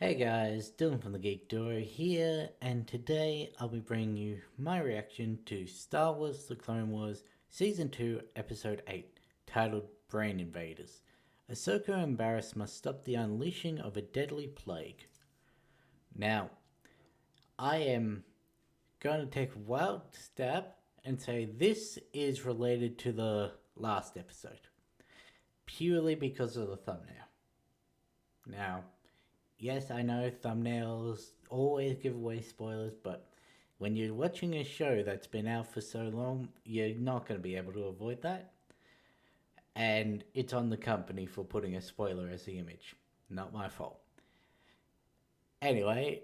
Hey guys, Dylan from the Geek Duo here, and today I'll be bringing you my reaction to Star Wars The Clone Wars Season 2, Episode 8, titled Brain Invaders. Ahsoka and Barriss must stop the unleashing of a deadly plague. Now, I am going to take a wild stab and say this is related to the last episode, purely because of the thumbnail. Now, yes, I know thumbnails always give away spoilers, but when you're watching a show that's been out for so long, you're not going to be able to avoid that. And it's on the company for putting a spoiler as the image. Not my fault. Anyway,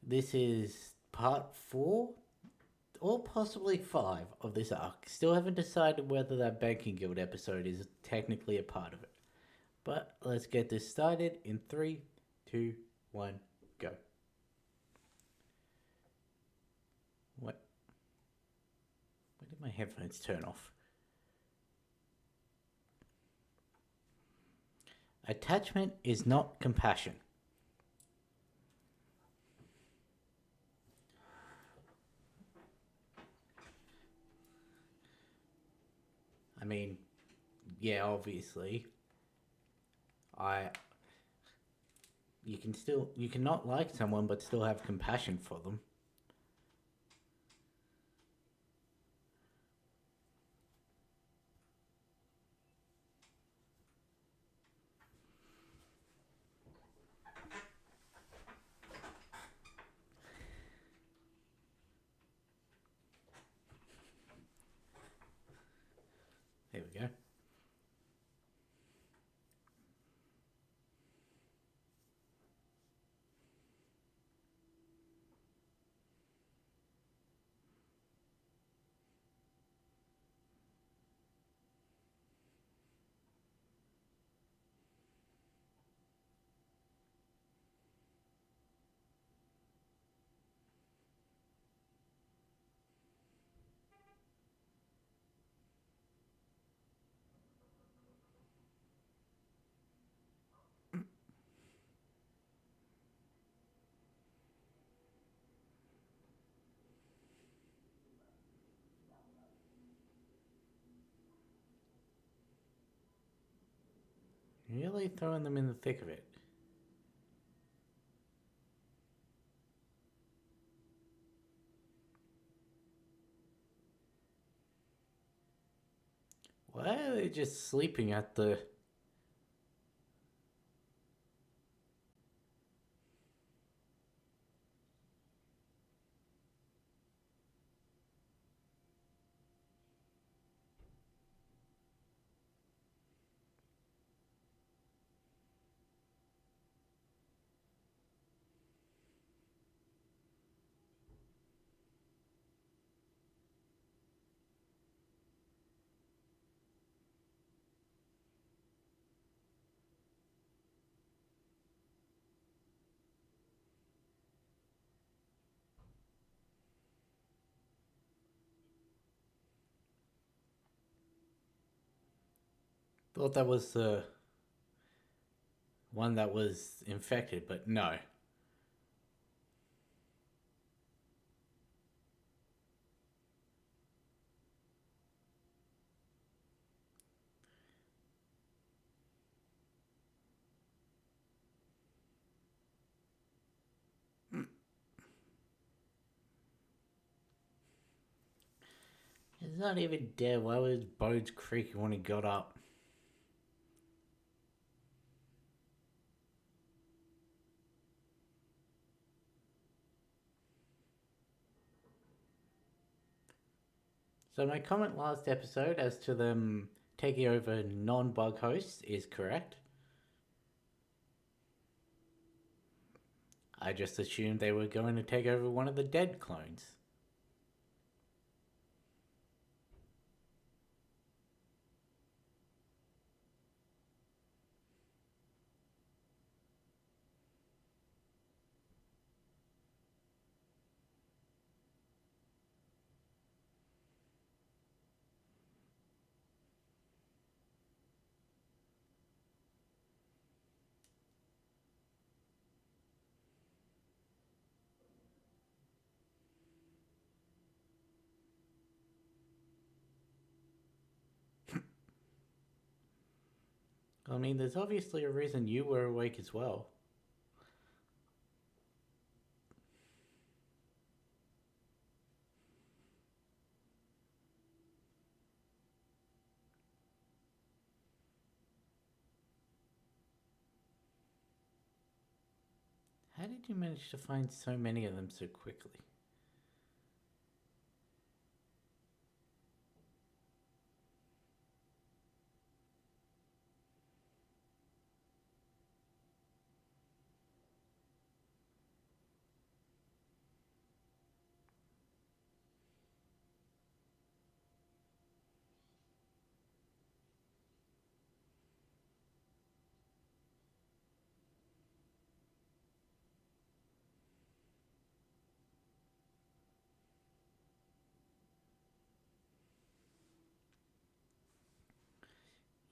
this is part 4 or possibly 5 of this arc. Still haven't decided whether that Banking Guild episode is technically a part of it. But let's get this started in 3, 2, 1, go. What? Why did my headphones turn off? Attachment is not compassion. I mean, yeah, obviously. I you cannot like someone but still have compassion for them. There we go. Really throwing them in the thick of it. Why are they just sleeping at the... Thought that was the one that was infected, but no. It's not even dead. Why was his bones creaking when he got up? So my comment last episode as to them taking over non-bug hosts is correct. I just assumed they were going to take over one of the dead clones. I mean, there's obviously a reason you were awake as well. How did you manage to find so many of them so quickly?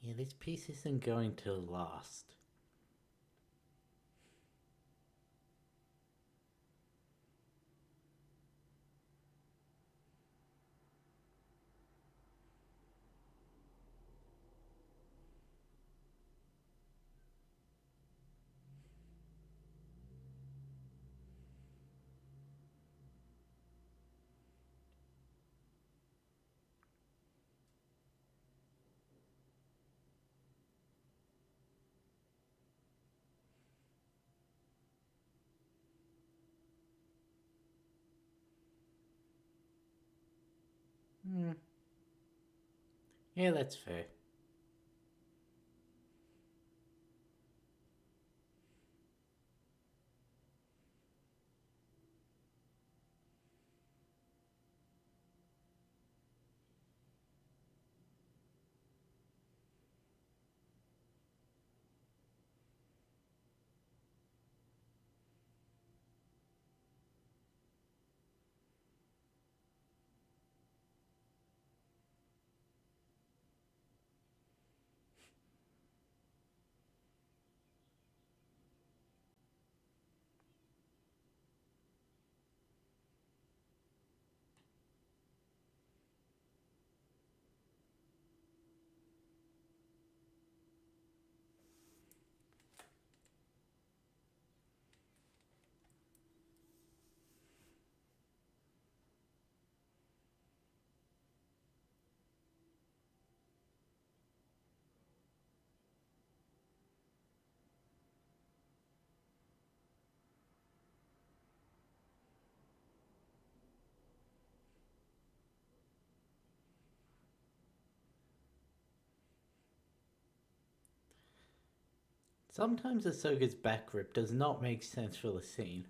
Yeah, this piece isn't going to last. Hmm. Yeah, that's fair. Sometimes Ahsoka's back rip does not make sense for the scene.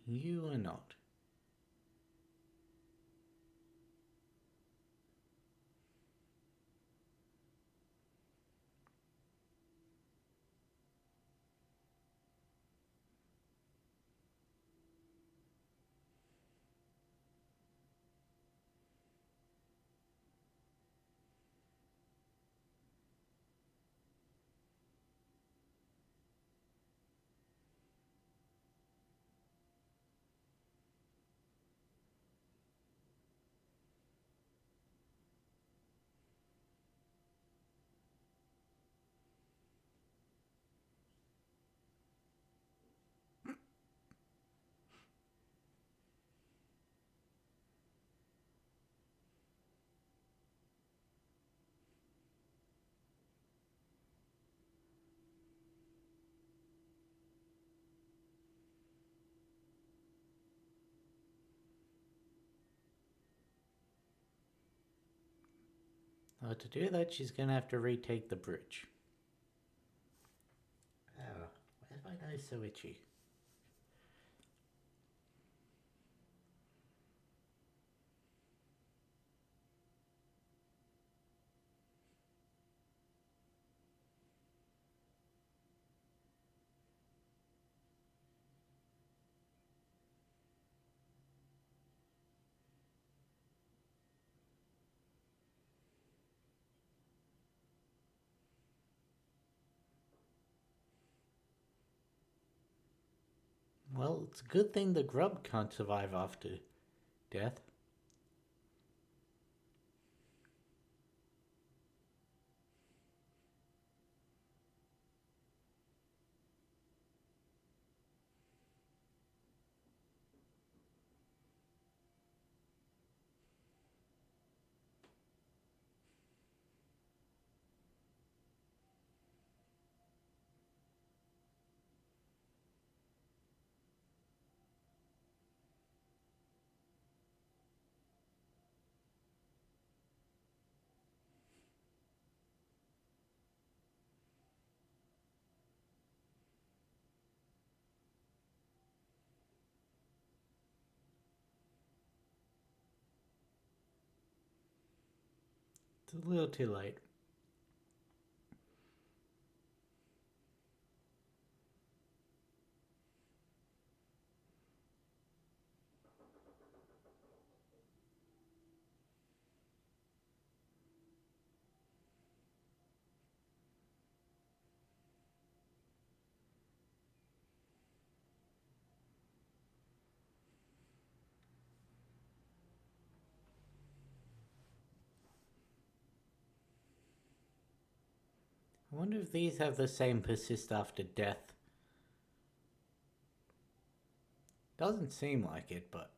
You are not. To do that, she's gonna have to retake the bridge. Oh, why is my nose so itchy? Well, it's a good thing the grub can't survive after death. It's a little too late. I wonder if these have the same persist after death. Doesn't seem like it, but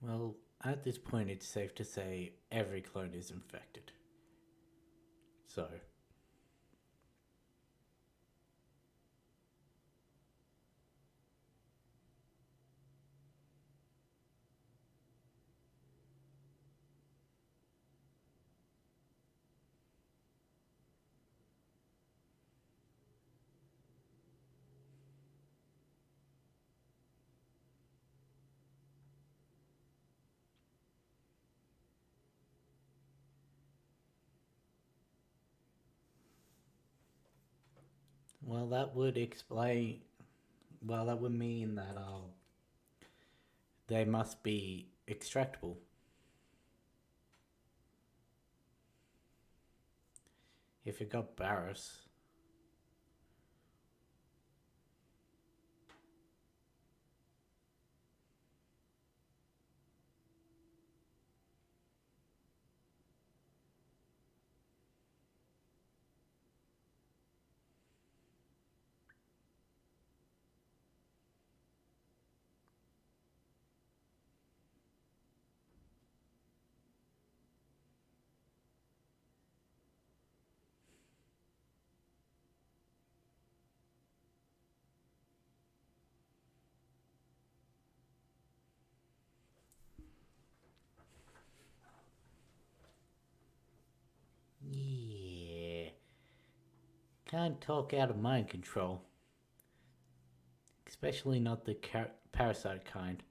well, at this point, it's safe to say every clone is infected. So, well, that would explain. Well, that would mean that they must be extractable. If it got Barris, yeah, can't talk out of mind control, especially not the parasite kind.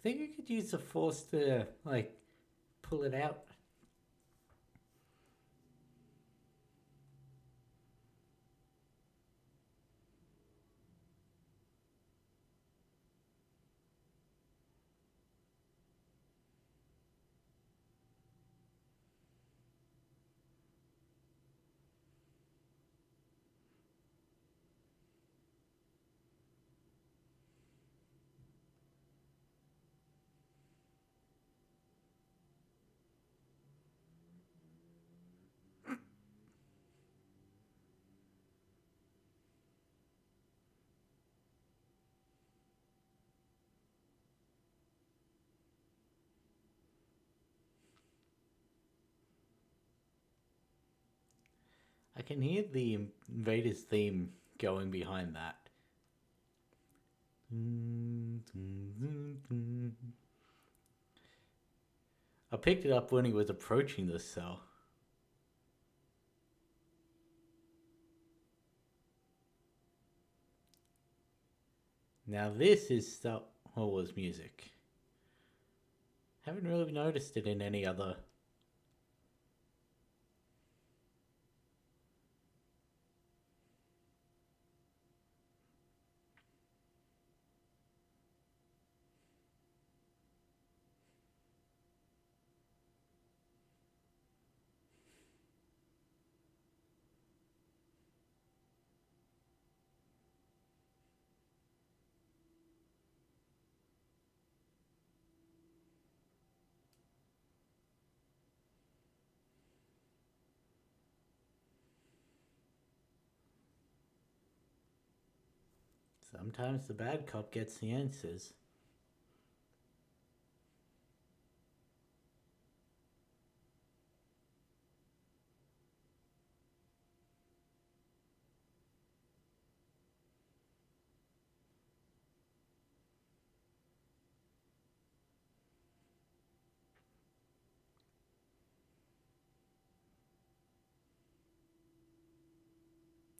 Think you could use the force to like pull it out? I can hear the Invaders theme going behind that. I picked it up when he was approaching the cell. Now this is Star Wars music. Haven't really noticed it in any other. Sometimes the bad cop gets the answers.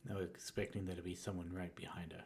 I was expecting there to be someone right behind her.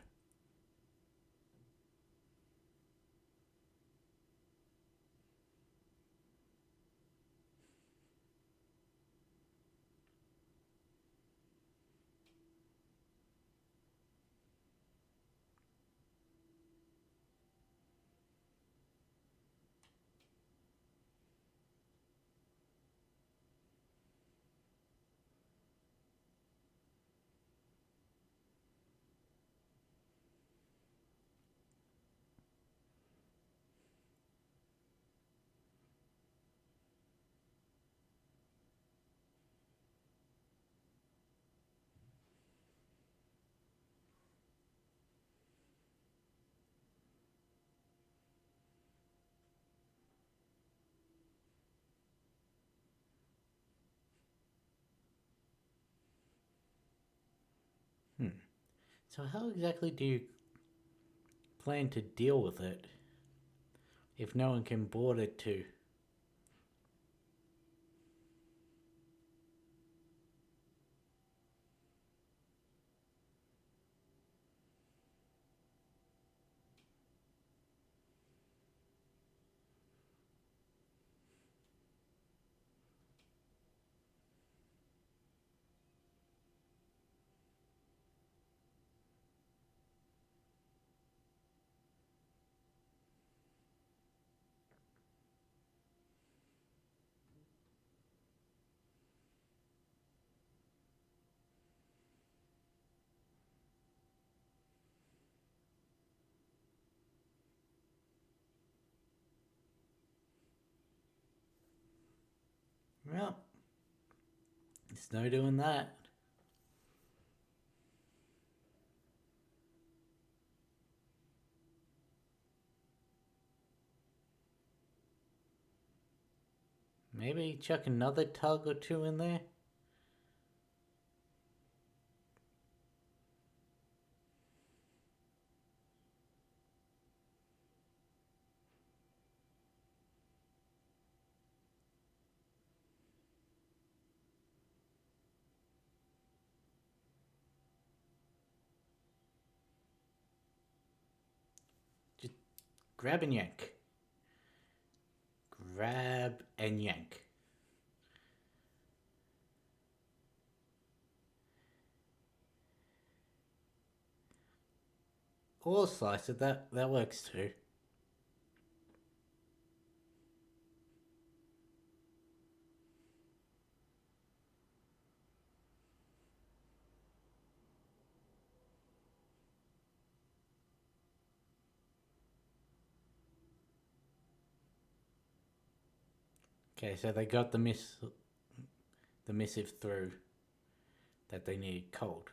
Hmm. So how exactly do you plan to deal with it if no one can board it too? Well, it's no doing that. Maybe chuck another tug or two in there? Just grab and yank. Grab and yank. Or slice it, that works too. Okay, so they got the missive through that they need cold.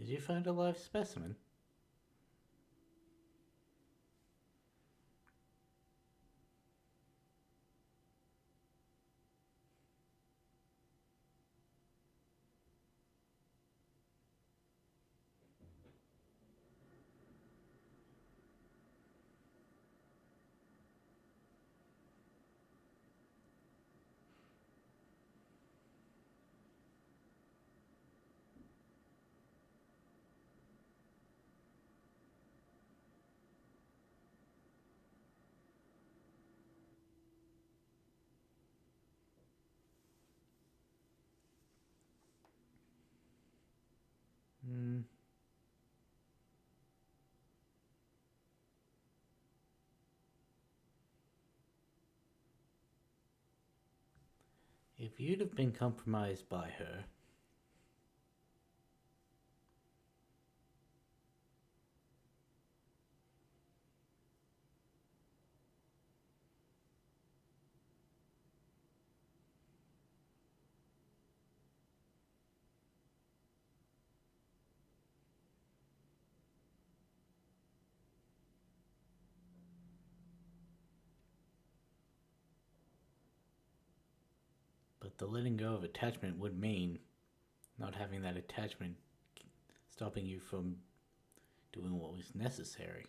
Did you find a live specimen? Hmm. If you'd have been compromised by her, but the letting go of attachment would mean not having that attachment stopping you from doing what was necessary.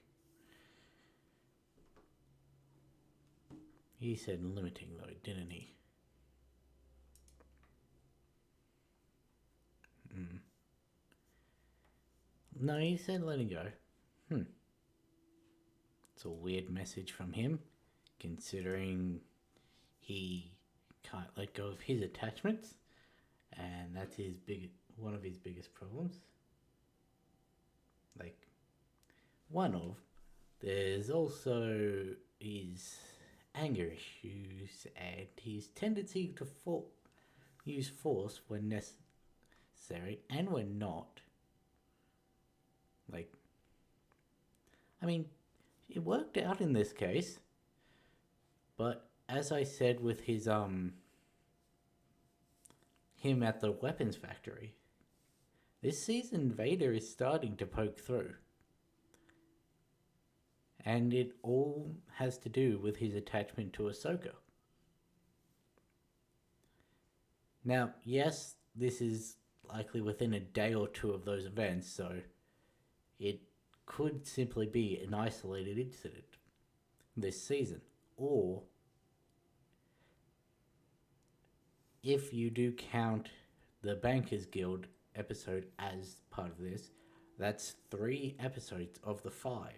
He said limiting, though, didn't he? Mm. No, he said letting go. It's a weird message from him, considering he can't let go of his attachments, and that's one of his biggest problems. Like, one of. There's also his anger issues and his tendency to use force when necessary and when not. Like, I mean, it worked out in this case, but as I said with his him at the weapons factory, this season Vader is starting to poke through. And it all has to do with his attachment to Ahsoka. Now, yes, this is likely within a day or two of those events, so it could simply be an isolated incident this season. Or, if you do count the Bankers Guild episode as part of this, that's 3 episodes of the 5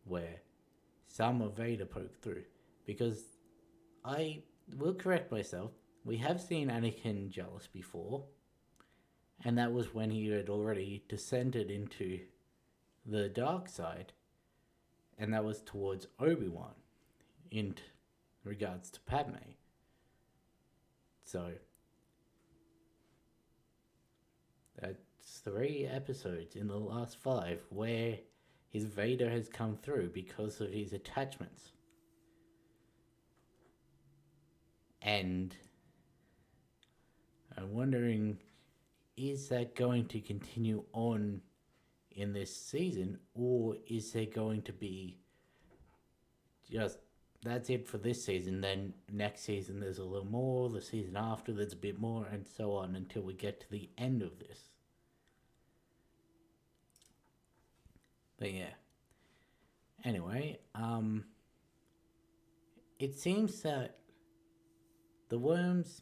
where some of Vader poked through. Because I will correct myself, we have seen Anakin jealous before, and that was when he had already descended into the dark side, and that was towards Obi-Wan in regards to Padme. So that's 3 episodes in the last 5 where his Vader has come through because of his attachments. And I'm wondering, is that going to continue on in this season, or is there going to be just that's it for this season, then next season there's a little more, the season after there's a bit more, and so on until we get to the end of this. But yeah. Anyway, it seems that the worms,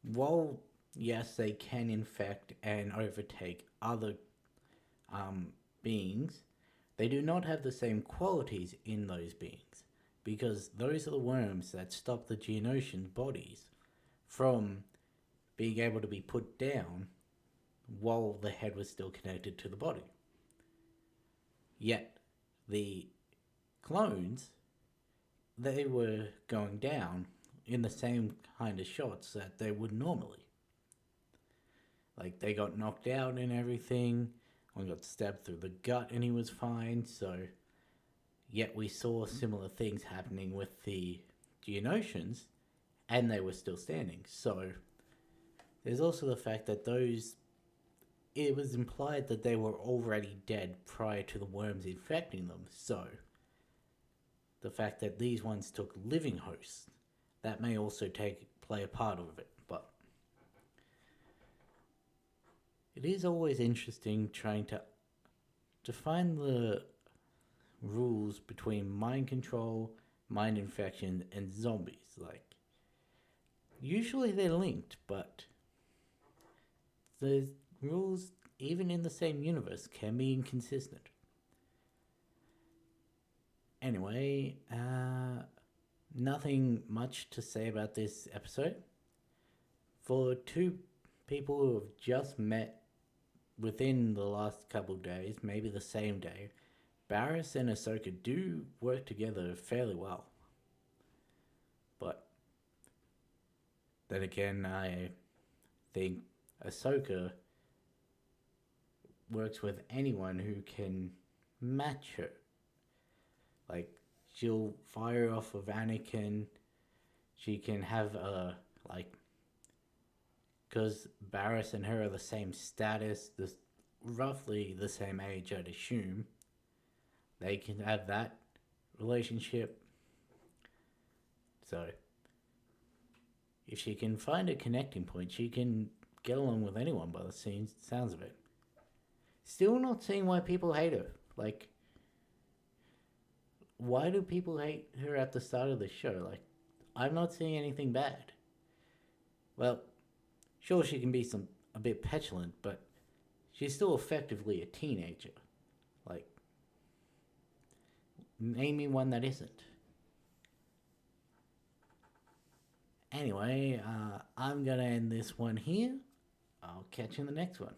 while yes, they can infect and overtake other beings, they do not have the same qualities in those beings, because those are the worms that stop the Geonosian bodies from being able to be put down while the head was still connected to the body. Yet, the clones, they were going down in the same kind of shots that they would normally. Like, they got knocked out and everything. One got stabbed through the gut and he was fine, so... Yet we saw similar things happening with the Geonosians, and they were still standing. So, there's also the fact that those it was implied that they were already dead prior to the worms infecting them, so the fact that these ones took living hosts, that may also play a part of it. But it is always interesting trying to find the rules between mind control, mind infection, and zombies. Like, usually they're linked, but the rules, even in the same universe, can be inconsistent. Anyway, nothing much to say about this episode. For two people who have just met within the last couple of days, maybe the same day, Barriss and Ahsoka do work together fairly well. But then again, I think Ahsoka works with anyone who can match her. Like, she'll fire off of Anakin. She can have because Barriss and her are the same status, roughly the same age, I'd assume. They can have that relationship. So, if she can find a connecting point, she can get along with anyone by the sounds of it. Still not seeing why people hate her. Like, why do people hate her at the start of the show? Like, I'm not seeing anything bad. Well, sure, she can be a bit petulant, but she's still effectively a teenager. Like, name me one that isn't. Anyway, I'm gonna end this one here. I'll catch you in the next one.